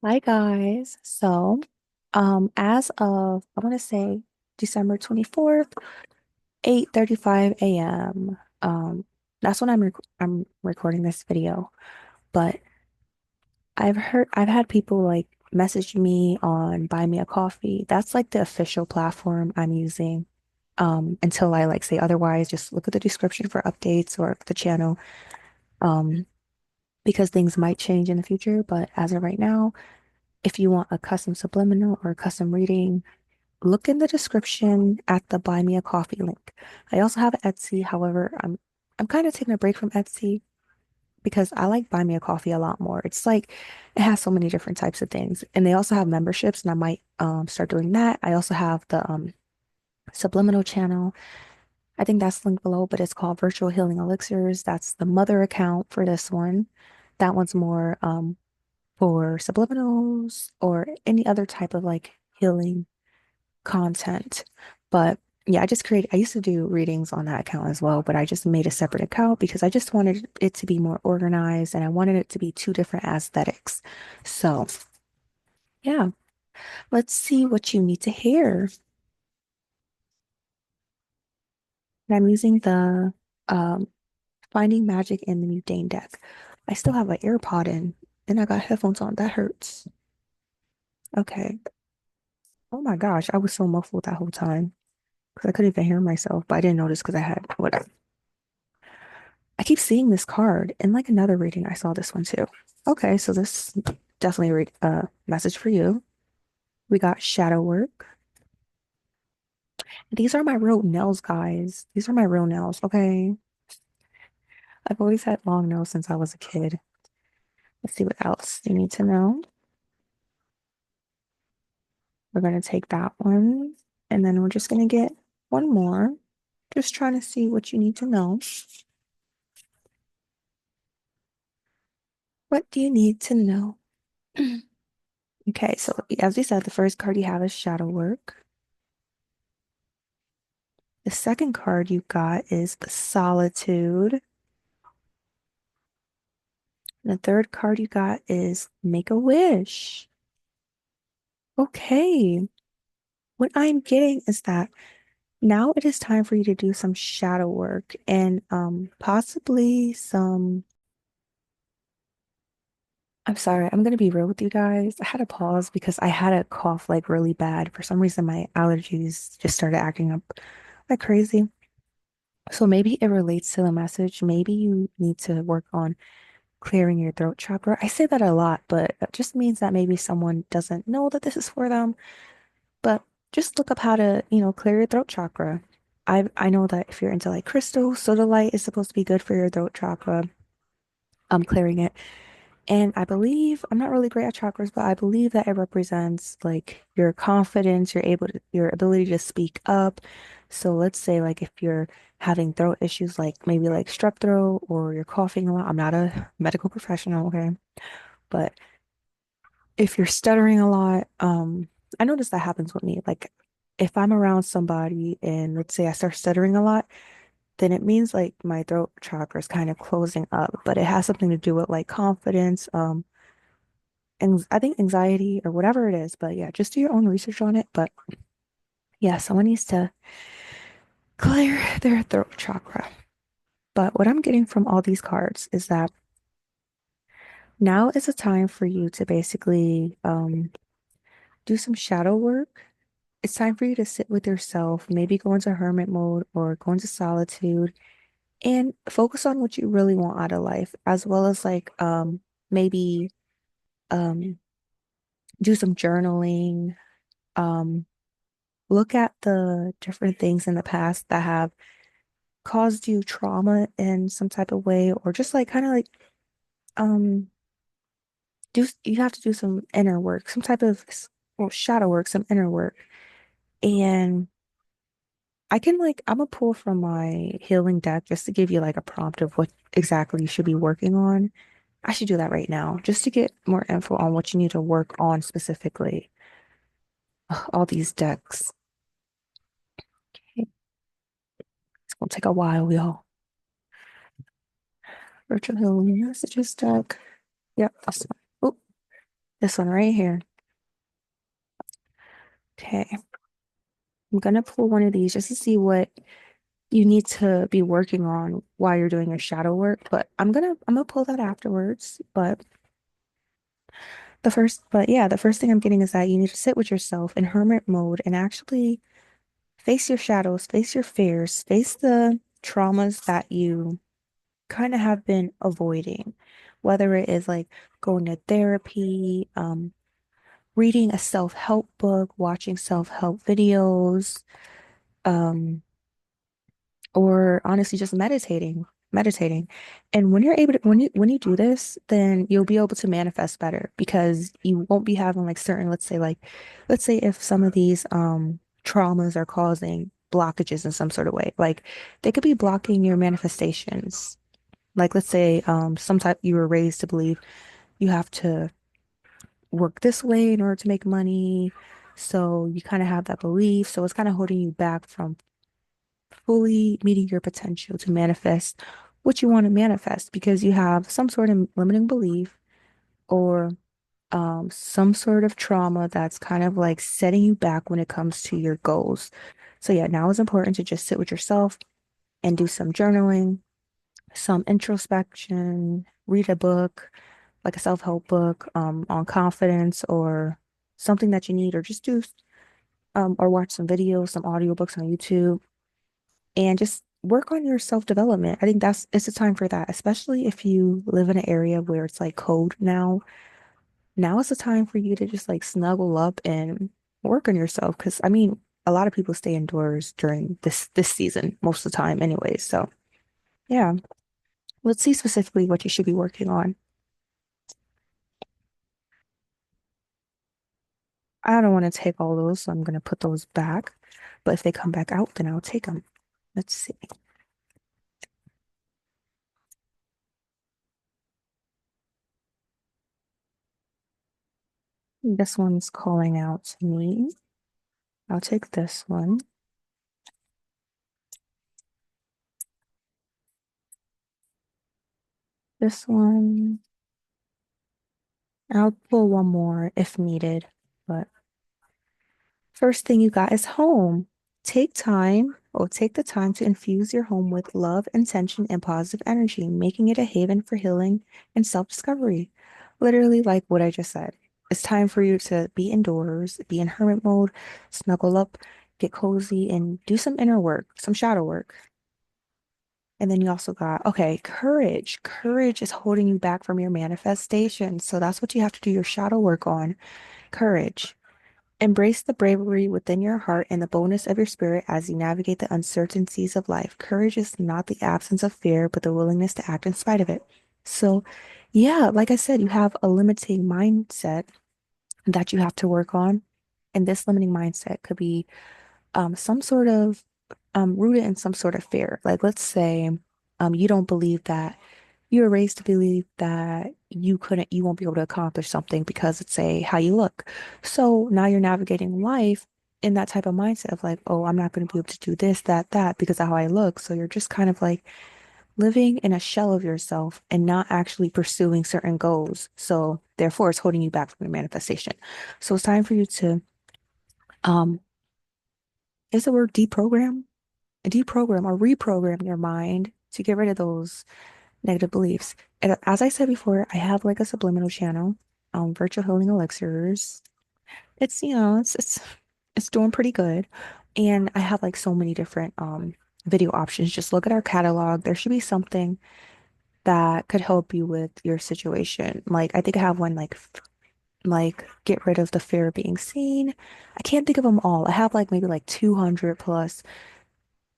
Hi guys. As of I want to say December 24th, 8:35 a.m. That's when I'm recording this video. But I've had people like message me on Buy Me a Coffee. That's like the official platform I'm using. Until I like say otherwise, just look at the description for updates or the channel. Um, because things might change in the future, but as of right now, if you want a custom subliminal or a custom reading, look in the description at the Buy Me a Coffee link. I also have Etsy. However, I'm kind of taking a break from Etsy because I like Buy Me a Coffee a lot more. It's like it has so many different types of things. And they also have memberships, and I might start doing that. I also have the Subliminal channel. I think that's linked below, but it's called Virtual Healing Elixirs. That's the mother account for this one. That one's more for subliminals or any other type of like healing content. But yeah, I used to do readings on that account as well, but I just made a separate account because I just wanted it to be more organized and I wanted it to be two different aesthetics. So yeah, let's see what you need to hear. And I'm using the um, Finding Magic in the Mutane deck. I still have an AirPod in and I got headphones on. That hurts. Okay. Oh my gosh, I was so muffled that whole time because I couldn't even hear myself, but I didn't notice because I had whatever. I keep seeing this card in like another reading. I saw this one too. Okay, so this definitely read a message for you. We got shadow work. These are my real nails, guys. These are my real nails. Okay. I've always had long nails since I was a kid. Let's see what else you need to know. We're gonna take that one, and then we're just gonna get one more. Just trying to see what you need to know. What do you need to know? Okay, so as we said, the first card you have is shadow work. The second card you got is Solitude. And the third card you got is Make a Wish. Okay. What I'm getting is that now it is time for you to do some shadow work and possibly some I'm sorry, I'm gonna be real with you guys. I had to pause because I had a cough like really bad. For some reason, my allergies just started acting up like crazy. So maybe it relates to the message. Maybe you need to work on clearing your throat chakra. I say that a lot, but it just means that maybe someone doesn't know that this is for them. But just look up how to, clear your throat chakra. I know that if you're into like crystal, sodalite is supposed to be good for your throat chakra. Clearing it. And I believe, I'm not really great at chakras, but I believe that it represents like your confidence, your ability to speak up. So let's say like if you're having throat issues, like maybe like strep throat or you're coughing a lot. I'm not a medical professional, okay? But if you're stuttering a lot, I notice that happens with me. Like if I'm around somebody and let's say I start stuttering a lot, then it means like my throat chakra is kind of closing up, but it has something to do with like confidence, and I think anxiety or whatever it is. But yeah, just do your own research on it. But yeah, someone needs to clear their throat chakra. But what I'm getting from all these cards is that now is a time for you to basically do some shadow work. It's time for you to sit with yourself, maybe go into hermit mode or go into solitude and focus on what you really want out of life, as well as like maybe um do some journaling, um look at the different things in the past that have caused you trauma in some type of way, or just like kind of like um you have to do some inner work, some type of well, shadow work, some inner work. And I'm gonna pull from my healing deck just to give you like a prompt of what exactly you should be working on. I should do that right now just to get more info on what you need to work on specifically. Ugh, all these decks. Okay, it's gonna take a while, y'all. Virtual healing messages deck. Yep, that's fine. Oh, This one right here. Okay. I'm gonna pull one of these just to see what you need to be working on while you're doing your shadow work, but I'm gonna pull that afterwards. But yeah, the first thing I'm getting is that you need to sit with yourself in hermit mode and actually face your shadows, face your fears, face the traumas that you kind of have been avoiding, whether it is like going to therapy, reading a self-help book, watching self-help videos, um, or honestly just meditating. And when you're able to when you do this, then you'll be able to manifest better because you won't be having like certain, let's say if some of these traumas are causing blockages in some sort of way, like they could be blocking your manifestations. Like let's say some type you were raised to believe you have to work this way in order to make money. So you kind of have that belief. So it's kind of holding you back from fully meeting your potential to manifest what you want to manifest because you have some sort of limiting belief or some sort of trauma that's kind of like setting you back when it comes to your goals. So yeah, now it's important to just sit with yourself and do some journaling, some introspection, read a book, like a self-help book, on confidence or something that you need, or just do, or watch some videos, some audiobooks on YouTube and just work on your self-development. I think it's a time for that, especially if you live in an area where it's like cold now. Now is the time for you to just like snuggle up and work on yourself. Because I mean, a lot of people stay indoors during this season most of the time, anyways. So yeah, let's see specifically what you should be working on. I don't want to take all those, so I'm gonna put those back. But if they come back out, then I'll take them. Let's see. This one's calling out to me. I'll take this one. This one. I'll pull one more if needed. But first thing you got is home. Take the time to infuse your home with love, intention, and positive energy, making it a haven for healing and self-discovery. Literally, like what I just said. It's time for you to be indoors, be in hermit mode, snuggle up, get cozy, and do some inner work, some shadow work. And then you also got, okay, courage. Courage is holding you back from your manifestation. So that's what you have to do your shadow work on. Courage. Embrace the bravery within your heart and the boldness of your spirit as you navigate the uncertainties of life. Courage is not the absence of fear, but the willingness to act in spite of it. So, yeah, like I said, you have a limiting mindset that you have to work on. And this limiting mindset could be some sort of rooted in some sort of fear. Like, let's say you don't believe that you were raised to believe that you won't be able to accomplish something because it's a how you look. So now you're navigating life in that type of mindset of like, oh, I'm not going to be able to do this, that because of how I look. So you're just kind of like living in a shell of yourself and not actually pursuing certain goals. So therefore, it's holding you back from your manifestation. So it's time for you to, um, is the word deprogram? Deprogram or reprogram your mind to get rid of those negative beliefs. And as I said before, I have like a subliminal channel, Virtual Healing Elixirs. It's, it's doing pretty good. And I have like so many different video options. Just look at our catalog. There should be something that could help you with your situation. Like I think I have one like get rid of the fear of being seen. I can't think of them all. I have like maybe like 200 plus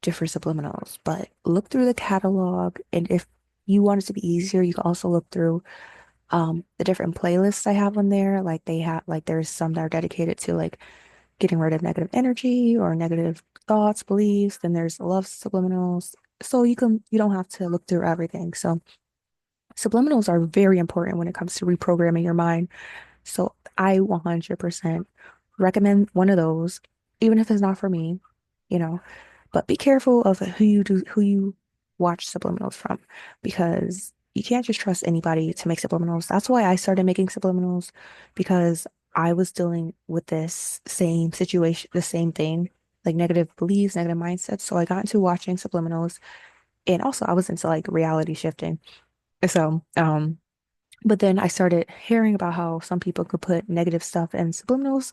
different subliminals, but look through the catalog and if you want it to be easier, you can also look through the different playlists I have on there. Like they have like there's some that are dedicated to like getting rid of negative energy or negative thoughts, beliefs. Then there's love subliminals. So you don't have to look through everything. So subliminals are very important when it comes to reprogramming your mind. So I 100% recommend one of those, even if it's not for me, you know. But be careful of who you watch subliminals from because you can't just trust anybody to make subliminals. That's why I started making subliminals because I was dealing with this same situation, the same thing, like negative beliefs, negative mindsets. So I got into watching subliminals and also I was into like reality shifting. So, but then I started hearing about how some people could put negative stuff in subliminals.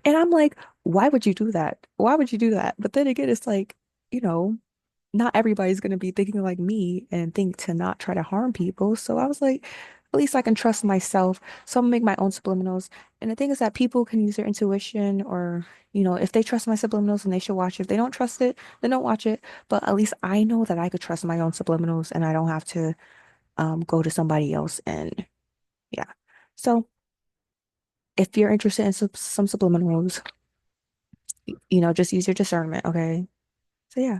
And I'm like, why would you do that? Why would you do that? But then again, it's like, you know, not everybody's going to be thinking like me and think to not try to harm people. So I was like, at least I can trust myself. So I'm gonna make my own subliminals. And the thing is that people can use their intuition or, if they trust my subliminals, then they should watch it. If they don't trust it, then don't watch it. But at least I know that I could trust my own subliminals and I don't have to go to somebody else and yeah. So if you're interested in some subliminals, just use your discernment, okay? So yeah.